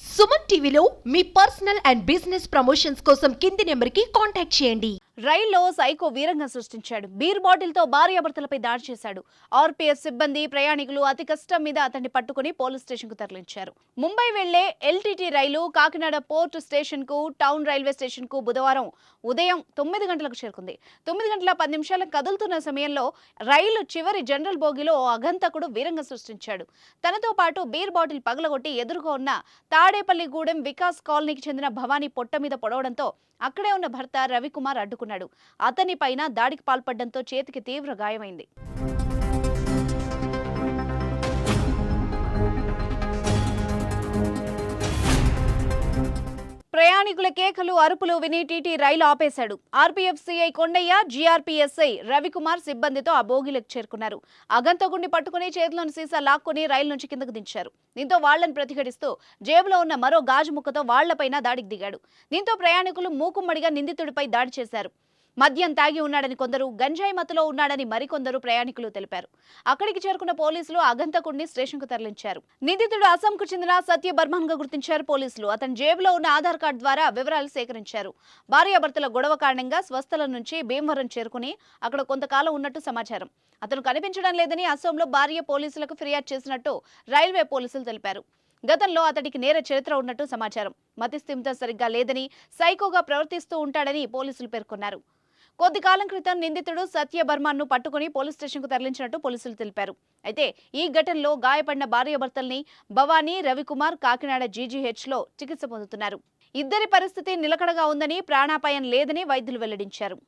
సుమన్ టీవీలో మీ personal and business promotions కోసం కింది నెంబర్కి కాంటాక్ట్ చేయండి. రైల్లో సైకో వీరంగం సృష్టించాడు. బీర్ బాటిల్తో భార్యాభర్తలపై దాడి చేశాడు. ఆర్పీఎఫ్ సిబ్బంది, ప్రయాణికులు అతి కష్టం మీద అతన్ని పట్టుకుని పోలీస్ స్టేషన్కు తరలించారు. ముంబై వెళ్లే ఎల్టీటీ రైలు కాకినాడ పోర్ట్ స్టేషన్కు, టౌన్ రైల్వే స్టేషన్కు బుధవారం ఉదయం 9 గంటలకు చేరుకుంది. 9 గంటల 10 నిమిషాలకు కదులుతున్న సమయంలో రైలు చివరి జనరల్ బోగిలో ఓ అఘంతకుడు వీరంగం సృష్టించాడు. తనతో పాటు బీర్ బాటిల్ పగలగొట్టి ఎదురుగా ఉన్న తాడేపల్లిగూడెం వికాస్ కాలనీకి చెందిన భవానీ పొట్ట మీద పొడవడంతో అక్కడే ఉన్న భర్త రవికుమార్ అడ్డుకున్నాడు. అతని పైన దాడికి పాల్పడడంతో చేతికి తీవ్ర గాయమైంది. ప్రయాణికుల కేకలు, అరుపులు విని టీటీ రైలు ఆపేశాడు. ఆర్పీఎఫ్ సిఐ కొండయ్య, జీఆర్పీఎస్ఐ రవికుమార్ సిబ్బందితో ఆ బోగిలకు చేరుకున్నారు. అగంతకుడిని పట్టుకుని చేతిలోని సీసా లాక్కుని రైలు నుంచి కిందకు దించారు. దీంతో వాళ్లను ప్రతిఘటిస్తూ జేబులో ఉన్న మరో గాజు ముక్కతో వాళ్లపైన దాడికి దిగాడు. దీంతో ప్రయాణికులు మూకుమ్మడిగా నిందితుడిపై దాడి చేశారు. మద్యం తాగి ఉన్నాడని కొందరు, గంజాయి మత్తులో ఉన్నాడని మరికొందరు ప్రయాణికులు తెలిపారు. అక్కడికి చేరుకున్న పోలీసులు అగంతకుడిని స్టేషన్కు తరలించారు. నిందితుడు అస్సాంకు చెందిన సత్య బర్మన్ గా గుర్తించారు పోలీసులు. అతని జేబులో ఉన్న ఆధార్ కార్డు ద్వారా వివరాలు సేకరించారు. భార్యాభర్తల గొడవ కారణంగా స్వస్థలం నుంచి భీమవరం చేరుకుని అక్కడ కొంతకాలం ఉన్నట్టు సమాచారం. అతను కనిపించడం లేదని అస్సాంలో భార్య పోలీసులకు ఫిర్యాదు చేసినట్టు రైల్వే పోలీసులు తెలిపారు. గతంలో అతడికి నేర చరిత్ర ఉన్నట్టు సమాచారం. మతిస్థిమితం సరిగ్గా లేదని, సైకోగా ప్రవర్తిస్తూ ఉంటాడని పోలీసులు పేర్కొన్నారు. కొద్ది కాలం క్రితం నిందితుడు సత్య బర్మన్ను పట్టుకుని పోలీస్ స్టేషన్కు తరలించినట్టు పోలీసులు తెలిపారు. అయితే ఈ ఘటనలో గాయపడిన భార్యాభర్తల్ని భవానీ, రవికుమార్ కాకినాడ జీజీహెచ్లో చికిత్స పొందుతున్నారు. ఇద్దరి పరిస్థితి నిలకడగా ఉందని, ప్రాణాపాయం లేదని వైద్యులు వెల్లడించారు.